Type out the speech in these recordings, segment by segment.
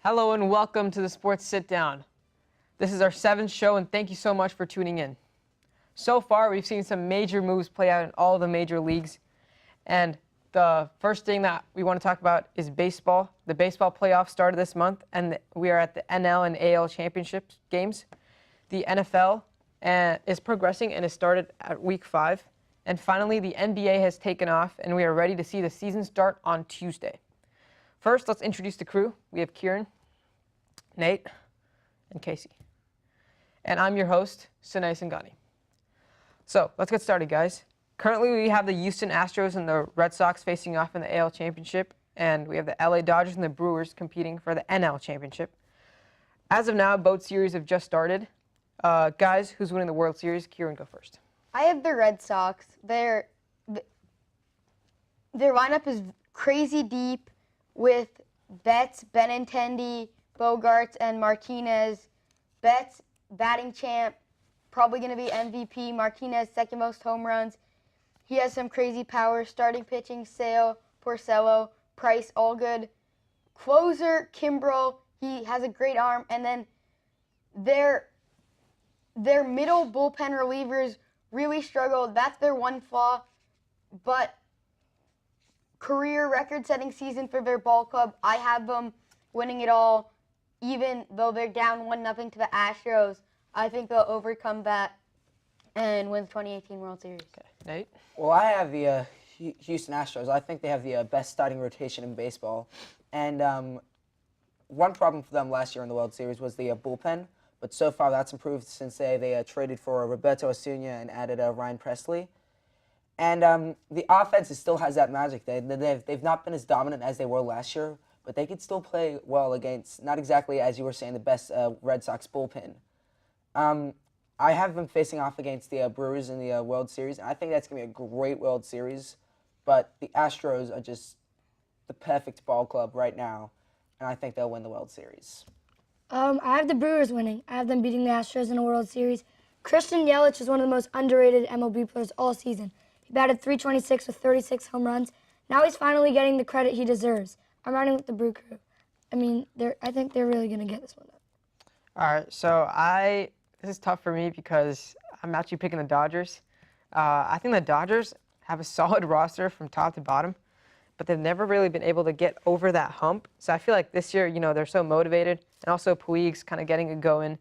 Hello and welcome to the Sports Sit-Down. This is our 7th show and thank you so much for tuning in. So far, we've seen some major moves play out in all the major leagues. And the first thing that we want to talk about is baseball. The baseball playoffs started this month and we are at the NL and AL championship games. The NFL is progressing and it started at week 5. And finally, the NBA has taken off and we are ready to see the season start on Tuesday. First, let's introduce the crew. We have Kieran, Nate, and Casey. And I'm your host, Sunay Sanghani. So, let's get started, guys. Currently, we have the Houston Astros and the Red Sox facing off in the AL Championship, and we have the LA Dodgers and the Brewers competing for the NL Championship. As of now, both series have just started. Guys, who's winning the World Series? Kieran, go first. I have the Red Sox. Their lineup is crazy deep with Betts, Benintendi, Bogarts, and Martinez. Betts, batting champ, probably going to be MVP. Martinez, second most home runs. He has some crazy power. Starting pitching, Sale, Porcello, Price, all good. Closer, Kimbrel, he has a great arm. And then their middle bullpen relievers really struggled. That's their one flaw. But career record-setting season for their ball club. I have them winning it all, even though they're down 1-0 to the Astros. I think they'll overcome that and win the 2018 World Series. Okay. Nate? Well, I have the Houston Astros. I think they have the best starting rotation in baseball. And one problem for them last year in the World Series was the bullpen. But so far, that's improved since they traded for Roberto Acuna and added Ryan Presley. And the offense still has that magic. They've not been as dominant as they were last year, but they could still play well against, not exactly, as you were saying, the best Red Sox bullpen. I have them facing off against the Brewers in the World Series, and I think that's going to be a great World Series. But the Astros are just the perfect ball club right now, and I think they'll win the World Series. I have the Brewers winning. I have them beating the Astros in a World Series. Christian Yelich is one of the most underrated MLB players all season. He batted .326 with 36 home runs. Now he's finally getting the credit he deserves. I'm riding with the Brew Crew. I mean, I think they're really going to get this one up. All right, so this is tough for me because I'm actually picking the Dodgers. I think the Dodgers have a solid roster from top to bottom, but they've never really been able to get over that hump. So I feel like this year, they're so motivated, and also Puig's kind of getting it going.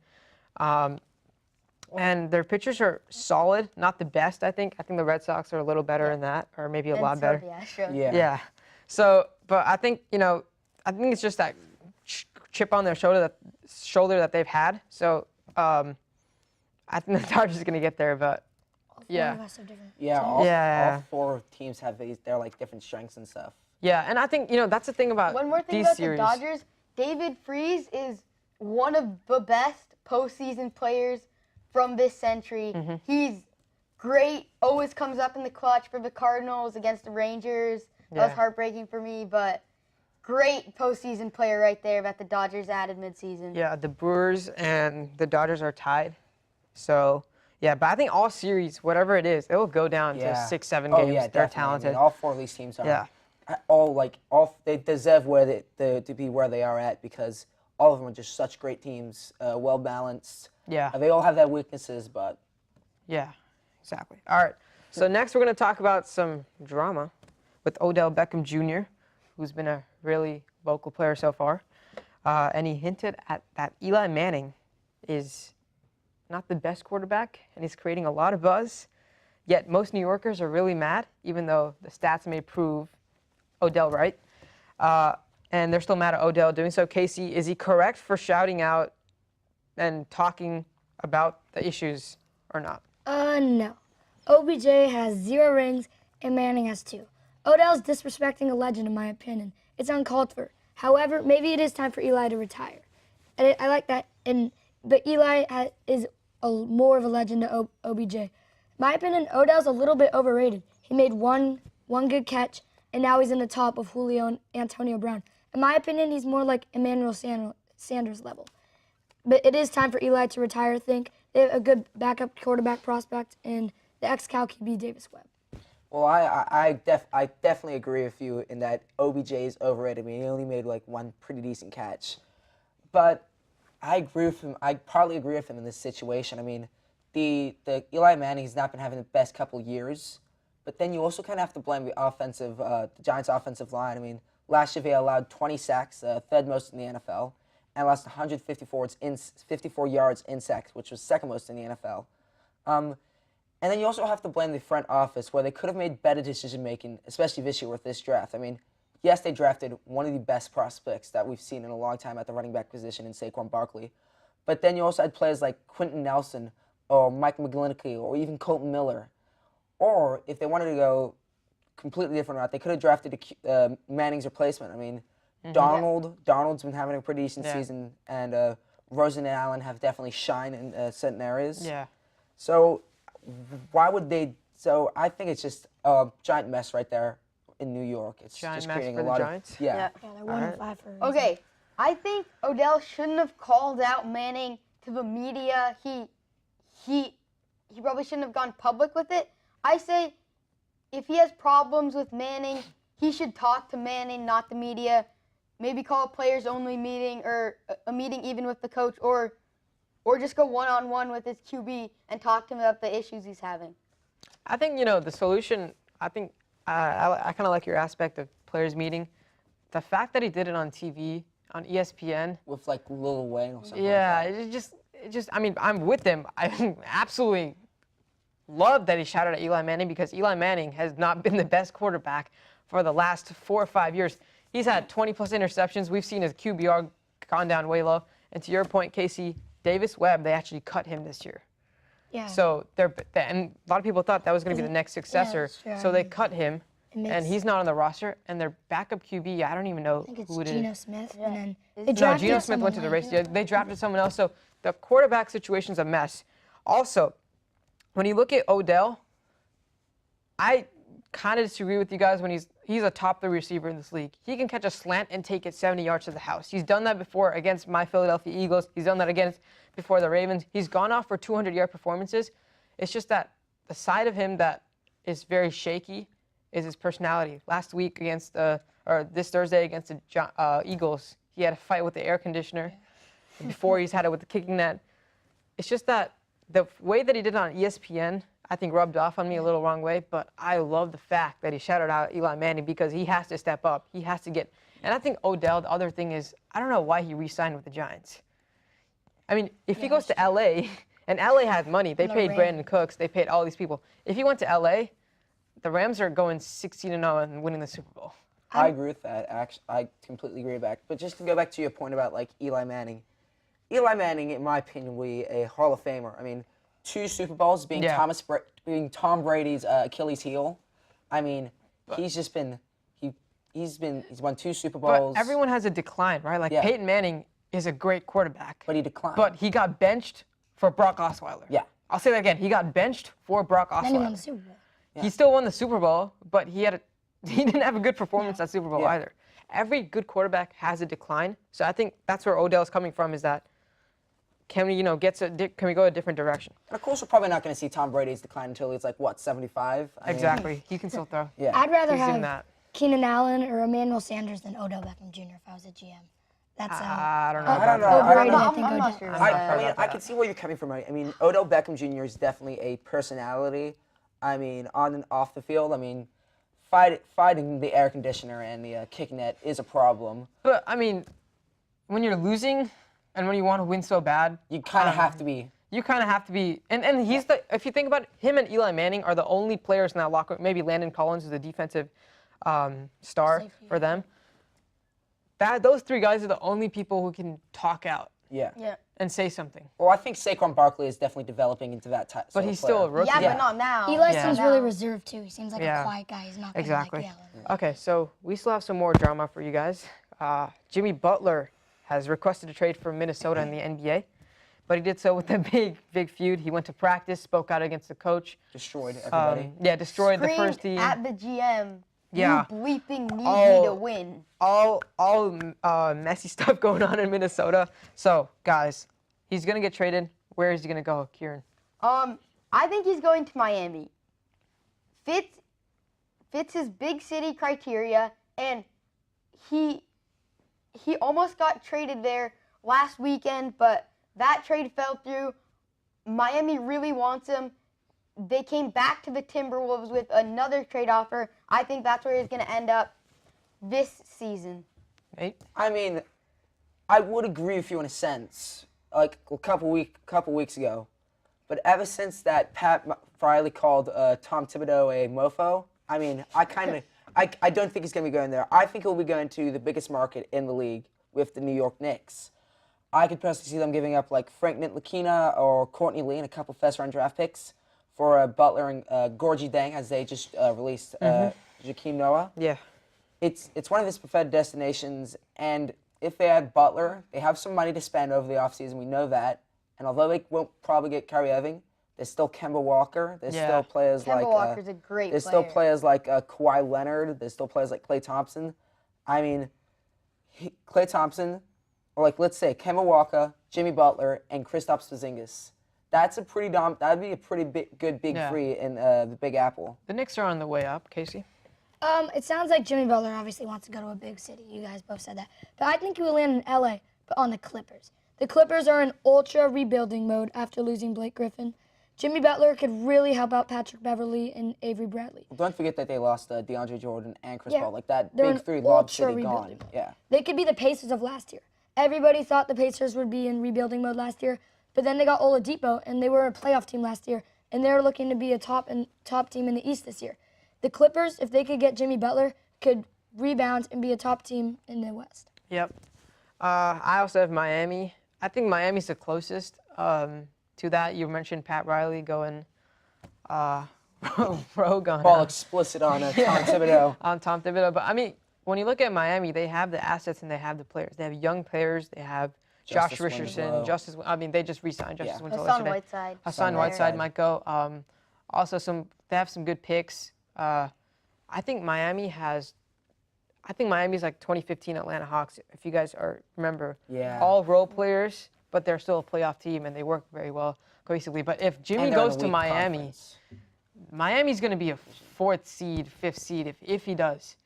And their pitchers are solid, not the best, I think. I think the Red Sox are a little better in that, or maybe a lot better. The Astros. Yeah. So, but I think, I think it's just that chip on their shoulder that they've had. So, I think the Dodgers are going to get there, but yeah. All 4 teams have their like different strengths and stuff. Yeah, and I think, that's the thing about One more thing these about series. the Dodgers, David Freese is one of the best postseason players from this century. Mm-hmm. He's great, always comes up in the clutch for the Cardinals against the Rangers. That was heartbreaking for me, but great postseason player right there that the Dodgers added midseason. Yeah, the Brewers and the Dodgers are tied. So, yeah, but I think all series, whatever it is, it will go down to 6-7 games. Yeah, They're definitely. talented. I mean, all 4 of these teams are. Yeah. They deserve to be where they are at because all of them are just such great teams, well balanced. Yeah. They all have their weaknesses, but. Yeah, exactly. All right. So next we're going to talk about some drama with Odell Beckham Jr., who's been a really vocal player so far. And he hinted at that Eli Manning is not the best quarterback, and he's creating a lot of buzz. Yet most New Yorkers are really mad, even though the stats may prove Odell right. And they're still mad at Odell doing so. Casey, is he correct for shouting out and talking about the issues or not? No. OBJ has 0 rings and Manning has 2. Odell's disrespecting a legend, in my opinion. It's uncalled for. However, maybe it is time for Eli to retire. I like that. But Eli is more of a legend to OBJ. In my opinion, Odell's a little bit overrated. He made one good catch, and now he's in the top of Julio and Antonio Brown. In my opinion, he's more like Emmanuel Sanders level. But it is time for Eli to retire, I think. They have a good backup quarterback prospect in the ex-Cal QB Davis Webb. Well, I definitely agree with you in that OBJ is overrated. I mean, he only made like one pretty decent catch. But I agree with him. I partly agree with him in this situation. I mean, the Eli Manning's not been having the best couple years, but then you also kind of have to blame the Giants' offensive line. I mean, last year they allowed 20 sacks, third most in the NFL, and lost 54 yards in sacks, which was second most in the NFL. And then you also have to blame the front office, where they could have made better decision making, especially this year with this draft. I mean, yes, they drafted one of the best prospects that we've seen in a long time at the running back position in Saquon Barkley. But then you also had players like Quentin Nelson or Mike McGlinchey or even Colton Miller. Or if they wanted to go completely different route, they could have drafted Manning's replacement. I mean, Donald's been having a pretty decent season, and Rosen and Allen have definitely shined in certain areas. Yeah. So why would they? So I think it's just a giant mess right there in New York. It's Giant just mess creating for a the lot Giants? of yeah. Yeah, they're 1-5 for a reason. Okay, I think Odell shouldn't have called out Manning to the media. He probably shouldn't have gone public with it. I say if he has problems with Manning, he should talk to Manning, not the media. Maybe call a players-only meeting or a meeting even with the coach, or just go one-on-one with his QB and talk to him about the issues he's having. I think, the solution, I think, I kind of like your aspect of players meeting. The fact that he did it on TV, on ESPN. With like Lil Wayne or something. Yeah, like that. it just, I mean, I'm with him. I absolutely love that he shouted at Eli Manning, because Eli Manning has not been the best quarterback for the last 4 or 5 years. He's had 20-plus interceptions. We've seen his QBR gone down way low. And to your point, Casey, Davis Webb, they actually cut him this year. Yeah. So and a lot of people thought that was going to be the next successor. that's So they true. cut him, and he's not on the roster. And their backup QB, I don't even know I think it's who it is. Geno Smith, and then they No, drafted Geno Smith went to the race. Yeah, they drafted someone else. So the quarterback situation's a mess. Also, when you look at Odell, I kind of disagree with you guys when he's a top 3 receiver in this league. He can catch a slant and take it 70 yards to the house. He's done that before against my Philadelphia Eagles. He's done that before the Ravens. He's gone off for 200-yard performances. It's just that the side of him that is very shaky is his personality. Last week this Thursday against the Eagles, he had a fight with the air conditioner. Before he's had it with the kicking net. It's just that the way that he did it on ESPN, I think rubbed off on me a little wrong way, but I love the fact that he shouted out Eli Manning, because he has to step up. He has to get, and I think Odell, the other thing is, I don't know why he re-signed with the Giants. I mean, if he goes to LA, and LA has money, they paid Brandon Cooks, they paid all these people. If he went to LA, the Rams are going 16-0 and winning the Super Bowl. I agree with that. Actually, I completely agree with that. But just to go back to your point about like Eli Manning, in my opinion, will be a Hall of Famer. I mean, 2 Super Bowls being Tom Brady's Achilles heel. I mean, he's won 2 Super Bowls. But everyone has a decline, right? Like Peyton Manning is a great quarterback. But he declined. But he got benched for Brock Osweiler. Yeah. I'll say that again. He got benched for Brock Osweiler. then he won the Super Bowl. Yeah. He still won the Super Bowl, but he didn't have a good performance at Super Bowl either. Every good quarterback has a decline. So I think that's where Odell's coming from, is that can we, can we go a different direction? And of course, we're probably not going to see Tom Brady's decline until he's like, 75? Exactly. He can still throw. Yeah. I'd rather He's doing have that. Keenan Allen or Emmanuel Sanders than Odell Beckham Jr. if I was a GM. That's I don't know. I don't know. overrated. I I think I'm not Odell. sure. I mean, I can see where you're coming from. I mean, Odell Beckham Jr. is definitely a personality. I mean, on and off the field. I mean, fighting the air conditioner and the kick net is a problem. But, I mean, when you're losing and when you want to win so bad, You kind of have to be. you kind of have to be. And if you think about it, him and Eli Manning are the only players in that locker room. Maybe Landon Collins is a defensive star for them. Those 3 guys are the only people who can talk out Yeah. and say something. Well, I think Saquon Barkley is definitely developing into that type. But he's still a rookie. Yeah, but not now. Eli Yeah. seems really reserved too. He seems like Yeah. a quiet guy. He's not gonna Exactly. like yell. Okay, so we still have some more drama for you guys. Jimmy Butler has requested a trade from Minnesota in the NBA, but he did so with a big feud. He went to practice, spoke out against the coach. Destroyed everybody. Destroyed the Screamed first team. at the GM. Yeah. You bleeping need me to win. All messy stuff going on in Minnesota. So, guys, he's going to get traded. Where is he going to go, Kieran? I think he's going to Miami. Fits his big city criteria, and he almost got traded there last weekend, but that trade fell through. Miami really wants him. They came back to the Timberwolves with another trade offer. I think that's where he's going to end up this season. Nate? I mean, I would agree with you in a sense, like a couple weeks ago. But ever since that Pat Riley called Tom Thibodeau a mofo, I mean, I don't think he's going to be going there. I think he'll be going to the biggest market in the league with the New York Knicks. I could personally see them giving up like Frank Ntilikina or Courtney Lee and a couple first-round draft picks for Butler and Gorgie Dang, as they just released Jakeem Noah. Yeah. It's one of his preferred destinations, and if they add Butler, they have some money to spend over the offseason. We know that. And although they won't probably get Kyrie Irving, there's still Kemba Walker. There's still players Kemba Walker's a great There's player. still players like Kawhi Leonard. There's still players like Klay Thompson. I mean, Klay Thompson, or like let's say Kemba Walker, Jimmy Butler, and Kristaps Porzingis. That's a pretty that'd be a pretty good big three in the Big Apple. The Knicks are on the way up, Casey. It sounds like Jimmy Butler obviously wants to go to a big city. You guys both said that. But I think he will land in LA, but on the Clippers. The Clippers are in ultra rebuilding mode after losing Blake Griffin. Jimmy Butler could really help out Patrick Beverley and Avery Bradley. Well, don't forget that they lost DeAndre Jordan and Chris Paul. Like that they're big in three lob ultra city gone. rebuilding mode. Yeah. They could be the Pacers of last year. Everybody thought the Pacers would be in rebuilding mode last year, but then they got Oladipo, and they were a playoff team last year, and they're looking to be a top team in the East this year. The Clippers, if they could get Jimmy Butler, could rebound and be a top team in the West. Yep. I also have Miami. I think Miami's the closest to that. You mentioned Pat Riley going rogue on Ball explicit on Tom Thibodeau. on Tom Thibodeau. But I mean, when you look at Miami, they have the assets and they have the players. They have young players. They have Josh Justice Richardson, Winslow. I mean, they just re-signed Justice Winslow Hassan yesterday. Whiteside. Hassan Whiteside might go. Also, they have some good picks. I think Miami's like 2015 Atlanta Hawks. If you guys remember, all role players, but they're still a playoff team and they work very well cohesively. But if Jimmy goes to Miami, Miami's going to be a 4th seed, 5th seed if he does.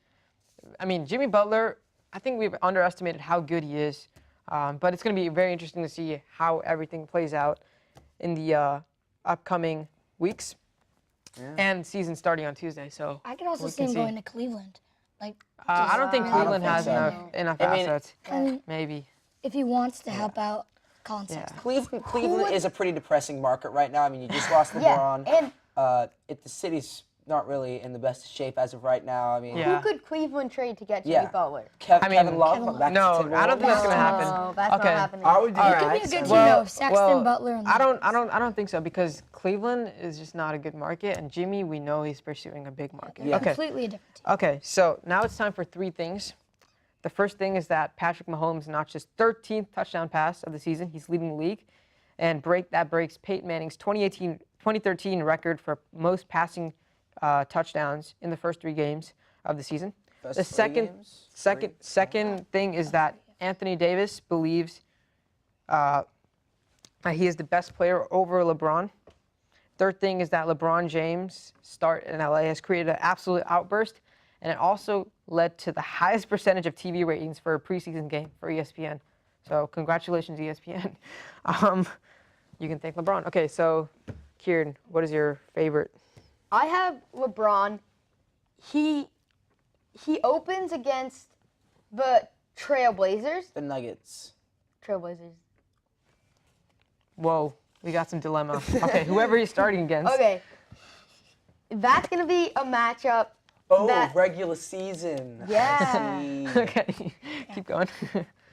I mean, Jimmy Butler, I think we've underestimated how good he is. But it's going to be very interesting to see how everything plays out in the upcoming weeks and season starting on Tuesday. So I could also see him going to Cleveland. I don't think Cleveland has so. enough I mean, assets. Maybe. If he wants to help out Colin Yeah. Sexton. Cleveland is a pretty depressing market right now. I mean, you just lost LeBron. and The city's not really in the best shape as of right now. I mean, who could Cleveland trade to get Jimmy Butler? Kevin Love. Back No, to I don't think that's going to happen. No, that's Okay. not happening. I would do It that. could be a good team Well- though. Sexton, Butler, and I don't think so because Cleveland is just not a good market, and Jimmy, we know he's pursuing a big market. Yeah. Okay. completely a different team. Okay, so now it's time for 3 things. The first thing is that Patrick Mahomes notched his 13th touchdown pass of the season. He's leading the league, and breaks Peyton Manning's 2013 record for most passing touchdowns in the first 3 games of the season. The second thing is that Anthony Davis believes he is the best player over LeBron. Third thing is that LeBron James' start in LA has created an absolute outburst, and it also led to the highest percentage of TV ratings for a preseason game for ESPN. So congratulations, ESPN. You can thank LeBron. Okay, so Kieran, what is your favorite? I have LeBron. He opens against the Trailblazers. The Nuggets. Trailblazers. Whoa, we got some dilemma. Okay, whoever he's starting against. Okay. That's going to be a matchup. Oh, regular season. Yeah. I see. Okay, keep going.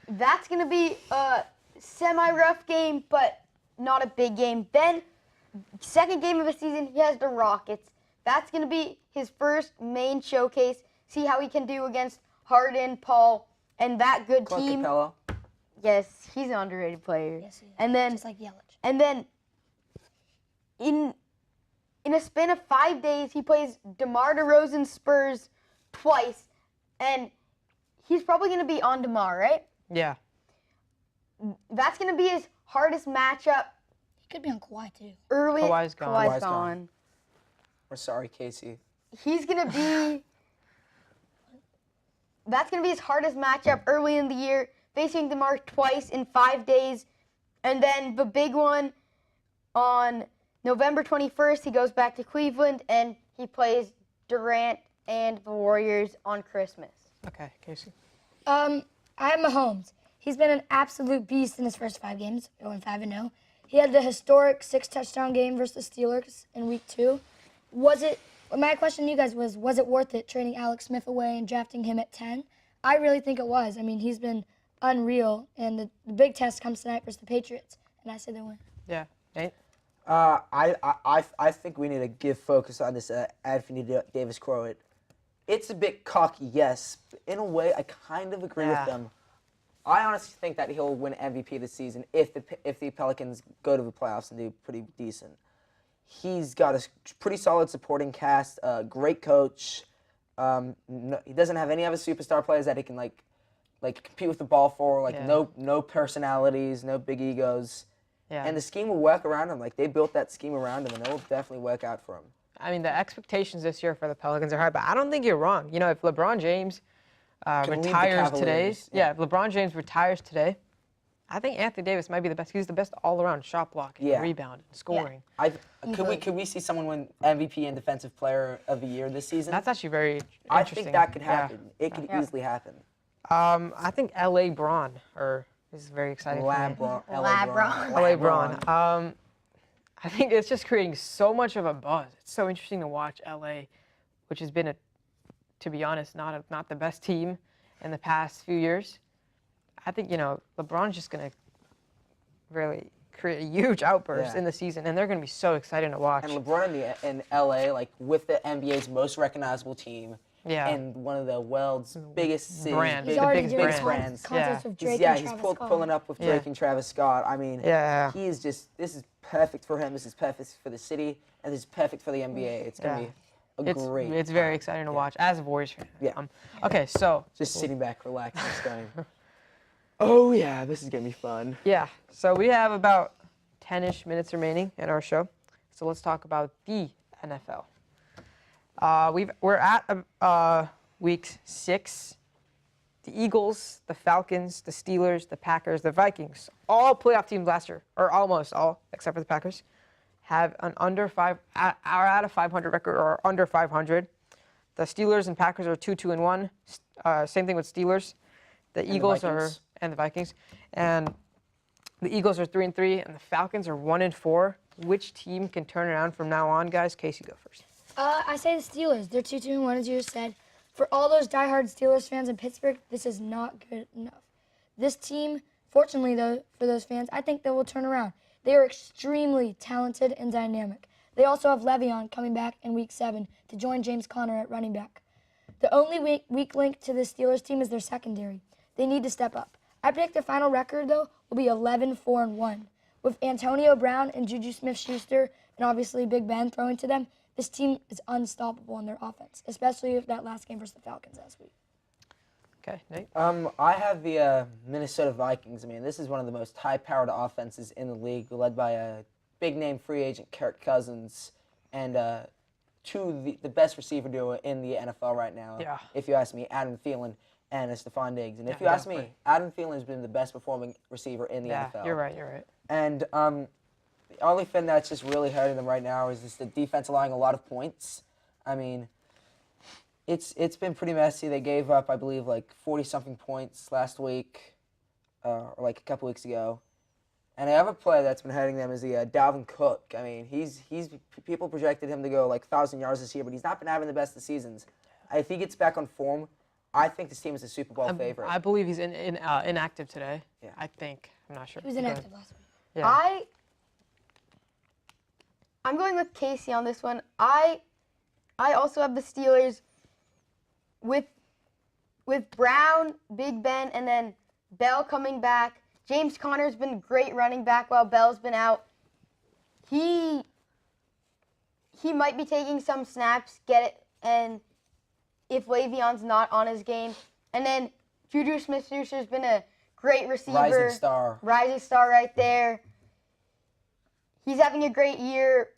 That's going to be a semi-rough game, but not a big game. Then, second game of the season, he has the Rockets. That's going to be his first main showcase. See how he can do against Harden, Paul, and that good Clint team. Capella. Yes, he's an underrated player. Yes, he is. And then, Just like Yelich. and then, in a span of 5 days, he plays DeMar DeRozan Spurs twice, and he's probably going to be on DeMar, right? Yeah. That's going to be his hardest matchup He could be on Kawhi too. early. Kawhi's gone. Kawhi's gone. gone. We're sorry, Casey. He's going to be... That's going to be his hardest matchup early in the year. facing DeMar twice in 5 days. And then the big one on November 21st, he goes back to Cleveland and he plays Durant and the Warriors on Christmas. Okay, Casey. I have Mahomes. He's been an absolute beast in his first 5 games, going 5-0. He had the historic 6-touchdown game versus the Steelers in week 2. My question to you guys was it worth it trading Alex Smith away and drafting him at 10? I really think it was. I mean, he's been unreal, and the big test comes tonight versus the Patriots, and I say they win. Yeah, Nate? I think we need to give focus on this Anthony Davis quote. It's a bit cocky, yes. But in a way, I kind of agree with them. I honestly think that he'll win MVP this season if the Pelicans go to the playoffs and do pretty decent. He's got a pretty solid supporting cast, great coach. He doesn't have any other superstar players that he can like compete with the ball for. No personalities, no big egos. Yeah. And the scheme will work around him. Like, they built that scheme around him, and it will definitely work out for him. I mean, the expectations this year for the Pelicans are high, but I don't think you're wrong. You know, if LeBron James retires today, if LeBron James retires today, I think Anthony Davis might be the best. He's the best all-around shot blocking, rebounding, scoring. Could we see someone win MVP and Defensive Player of the Year this season? That's actually very interesting. I think that could happen. It could easily happen. I think L.A. Braun, this is very exciting for me. L.A. Braun. I think it's just creating so much of a buzz. It's so interesting to watch L.A., which has been, to be honest, not the best team in the past few years. I think, LeBron's just going to really create a huge outburst in the season, and they're going to be so exciting to watch. And LeBron in LA, with the NBA's most recognizable team, and one of the world's biggest cities, Brand. biggest brands. He's pulling up with Drake and Travis Scott. I mean, he is this is perfect for him. This is perfect for the city, and this is perfect for the NBA. It's going to be great. It's very exciting to watch as a Warriors fan. Yeah. Okay, so. Just sitting back, relaxing, just going, oh, yeah, this is going to be fun. Yeah, so we have about 10-ish minutes remaining in our show. So let's talk about the NFL. We're at week 6. The Eagles, the Falcons, the Steelers, the Packers, the Vikings, all playoff teams last year, or almost all, except for the Packers, have an are at a 500 record or under 500. The Steelers and Packers are 2-2-1. Same thing with Steelers. The Eagles and the Vikings, and the Eagles are 3-3, and the Falcons are 1-4. Which team can turn around from now on, guys? Casey, go first. I say the Steelers. They're 2-2-1, as you just said. For all those diehard Steelers fans in Pittsburgh, this is not good enough. This team, fortunately, though, for those fans, I think they will turn around. They are extremely talented and dynamic. They also have Le'Veon coming back in Week 7 to join James Conner at running back. The only weak link to the Steelers team is their secondary. They need to step up. I predict the final record, though, will be 11-4-1. With Antonio Brown and Juju Smith-Schuster and obviously Big Ben throwing to them, this team is unstoppable in their offense, especially with that last game versus the Falcons last week. Okay, Nate? I have the Minnesota Vikings. I mean, this is one of the most high-powered offenses in the league, led by a big-name free agent, Kirk Cousins, and the best receiver duo in the NFL right now, if you ask me, Adam Thielen and Stephon Diggs. And if you ask me, Adam Thielen has been the best performing receiver in the NFL. You're right. And the only thing that's just really hurting them right now is just the defense allowing a lot of points. I mean, it's been pretty messy. They gave up, I believe, 40-something points last week, or a couple weeks ago. And the other player that's been hurting them is the Dalvin Cook. I mean, he's people projected him to go 1,000 yards this year, but he's not been having the best of seasons. If he gets back on form, I think this team is a Super Bowl favorite. I believe he's inactive today. Yeah. I think. I'm not sure. He was inactive last week. Yeah. I'm going with Casey on this one. I also have the Steelers with Brown, Big Ben, and then Bell coming back. James Conner's been great running back while Bell's been out. He might be taking some snaps, and if Le'Veon's not on his game. And then Juju Smith-Schuster's been a great receiver. Rising star right there. He's having a great year.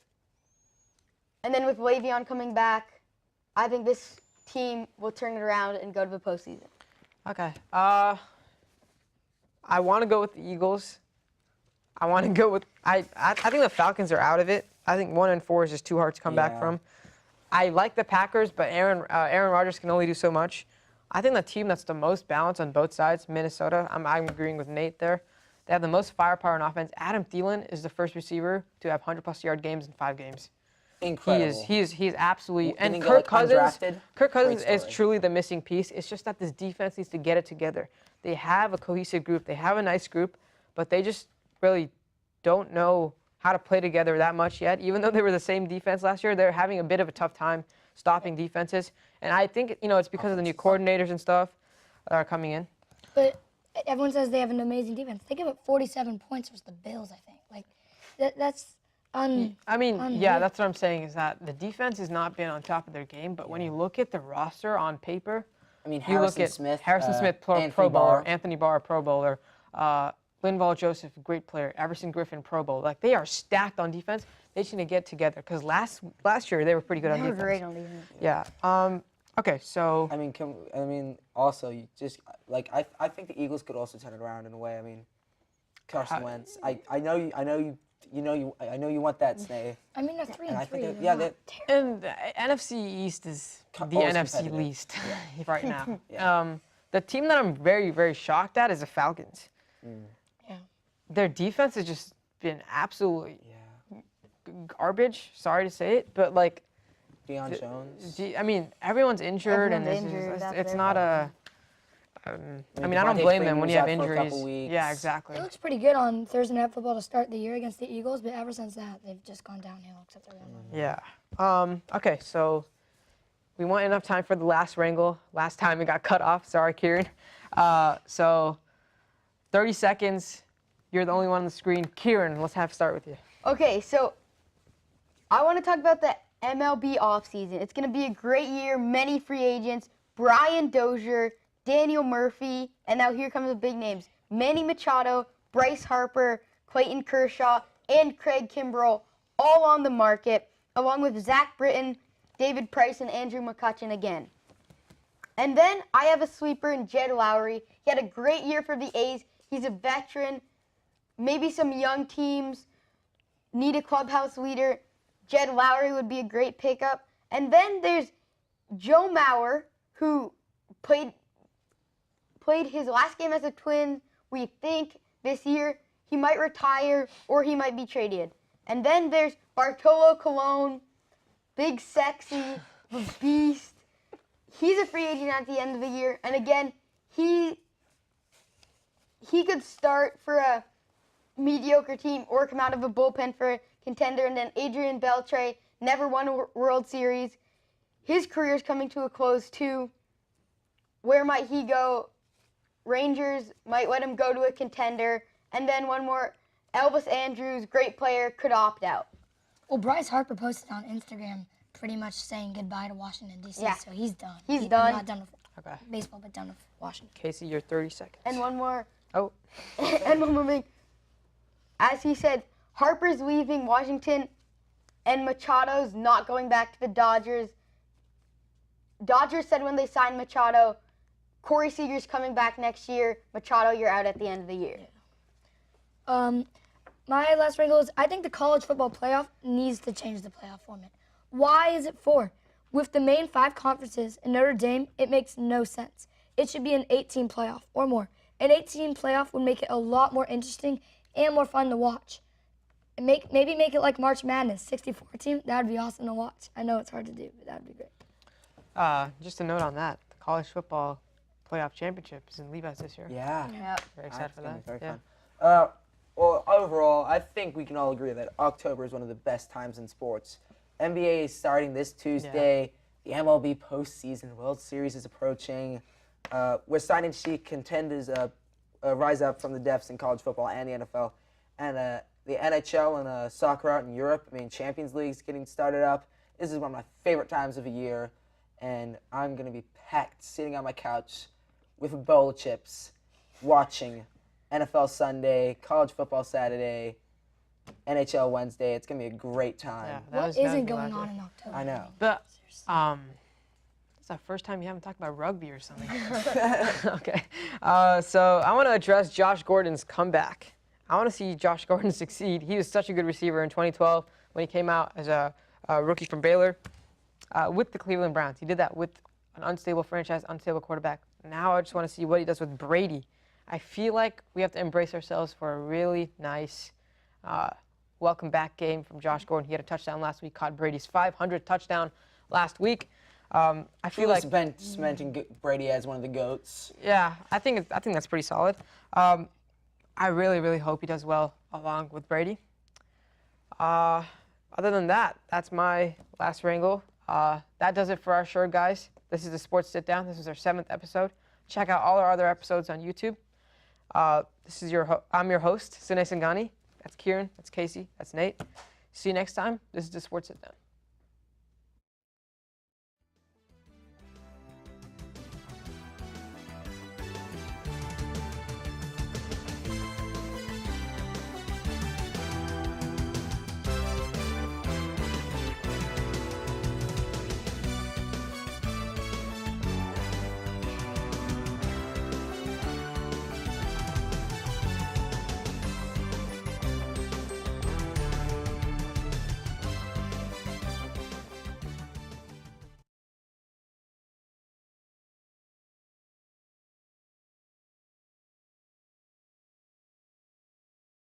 And then with Le'Veon coming back, I think this team will turn it around and go to the postseason. Okay. I want to go with the Eagles. I want to go with I think the Falcons are out of it. I think 1-4 is just too hard to come back Yeah. from. I like the Packers, but Aaron Rodgers can only do so much. I think the team that's the most balanced on both sides, Minnesota. I'm agreeing with Nate there. They have the most firepower on offense. Adam Thielen is the first receiver to have 100+ yard games in 5 games. Incredible. He is absolutely. Didn't And go, like, Kirk undrafted? Cousins Great is story. truly the missing piece. It's just that this defense needs to get it together. They have a cohesive group. They have a nice group, but they just really don't know how to play together that much yet. Even though they were the same defense last year, they're having a bit of a tough time stopping defenses. And I think it's because of the new coordinators and stuff that are coming in. But everyone says they have an amazing defense. They give up 47 points versus the Bills, I think. Like, that's I mean, unreal. yeah, that's what I'm saying is that the defense has not been on top of their game. But when you look at the roster on paper, I mean, you look Harrison at Smith, Harrison Smith, Pro Anthony Bowler, Barr. Anthony Barr, Pro Bowler, Linval Joseph, great player, Everson Griffin, Pro Bowl. Like, they are stacked on defense. They just need to get together because last year they were pretty good on They were defense. great on defense. Yeah. Okay. So I mean, also, you just like I think the Eagles could also turn it around in a way. I mean, Carson Wentz. I know you want that, Snay. I mean, they're 3 And I and 3. think They're yeah, not they terrible. and the NFC East is the always NFC competitive. least right now. Yeah. The team that I'm very, very shocked at is the Falcons. Yeah. Their defense has just been absolutely yeah. garbage. Sorry to say it, but like, Deion Jones. I mean, everyone's injured, Everyone's and injured, it's that's their not a. I mean, I don't Devontae blame Freeman them when was you have out for a injuries. couple weeks. Yeah, exactly. It looks pretty good on Thursday Night Football to start the year against the Eagles, but ever since that, they've just gone downhill, except for one. Yeah. Okay, so we want enough time for the last wrangle. Last time it got cut off. Sorry, Kieran. So 30 seconds. You're the only one on the screen. Kieran, let's start with you. Okay, so I want to talk about the MLB offseason. It's going to be a great year. Many free agents. Brian Dozier, Daniel Murphy, and now here comes the big names. Manny Machado, Bryce Harper, Clayton Kershaw, and Craig Kimbrell all on the market, along with Zach Britton, David Price, and Andrew McCutchen again. And then I have a sleeper in Jed Lowry. He had a great year for the A's. He's a veteran. Maybe some young teams need a clubhouse leader. Jed Lowry would be a great pickup. And then there's Joe Mauer, who played his last game as a Twin. We think this year he might retire or he might be traded. And then there's Bartolo Colon, big sexy, the beast. He's a free agent at the end of the year. And again, he could start for a mediocre team or come out of a bullpen for a contender. And then Adrian Beltre never won a World Series. His career's coming to a close too. Where might he go? Rangers might let him go to a contender. And then one more, Elvis Andrews, great player, could opt out. Well, Bryce Harper posted on Instagram pretty much saying goodbye to Washington, D.C., Yeah. so he's done. He's done. Not done with Okay. baseball, but done with Washington. Casey, you're 30 seconds. And one more, Oh, and one more thing. As he said, Harper's leaving Washington and Machado's not going back to the Dodgers. Dodgers said when they signed Machado, Corey Seager's coming back next year. Machado, you're out at the end of the year. My last wrinkle is I think the college football playoff needs to change the playoff format. Why is it 4? With the main 5 conferences and Notre Dame, it makes no sense. It should be an 18 playoff or more. An 18 playoff would make it a lot more interesting and more fun to watch. And maybe make it like March Madness, 64 team. That would be awesome to watch. I know it's hard to do, but that would be great. just a note on that. The college football playoff championship is in Levi's this year. Yeah. Very excited for that. Very Yeah. fun. Well, overall, I think we can all agree that October is one of the best times in sports. NBA is starting this Tuesday. The MLB postseason World Series is approaching. We're starting to see contenders rise up from the depths in college football and the NFL. And the NHL and soccer out in Europe, I mean, Champions League's getting started up. This is one of my favorite times of the year. And I'm going to be packed sitting on my couch with a bowl of chips watching NFL Sunday, college football Saturday, NHL Wednesday. It's going to be a great time. Yeah, What isn't going on in October? I know. The the first time you haven't talked about rugby or something. Okay. So I want to address Josh Gordon's comeback. I want to see Josh Gordon succeed. He was such a good receiver in 2012 when he came out as a rookie from Baylor with the Cleveland Browns. He did that with an unstable franchise, unstable quarterback. Now I just want to see what he does with Brady. I feel like we have to embrace ourselves for a really nice welcome back game from Josh Gordon. He had a touchdown last week, caught Brady's 500th touchdown last week. I feel like cementing Brady as one of the GOATs. Yeah, I think that's pretty solid. I really, really hope he does well along with Brady. Other than that, that's my last wrangle. That does it for our show, guys. This is the Sports Sit Down. This is our 7th episode. Check out all our other episodes on YouTube. I'm your host, Sunay Sanghani. That's Kieran. That's Casey. That's Nate. See you next time. This is the Sports Sit Down.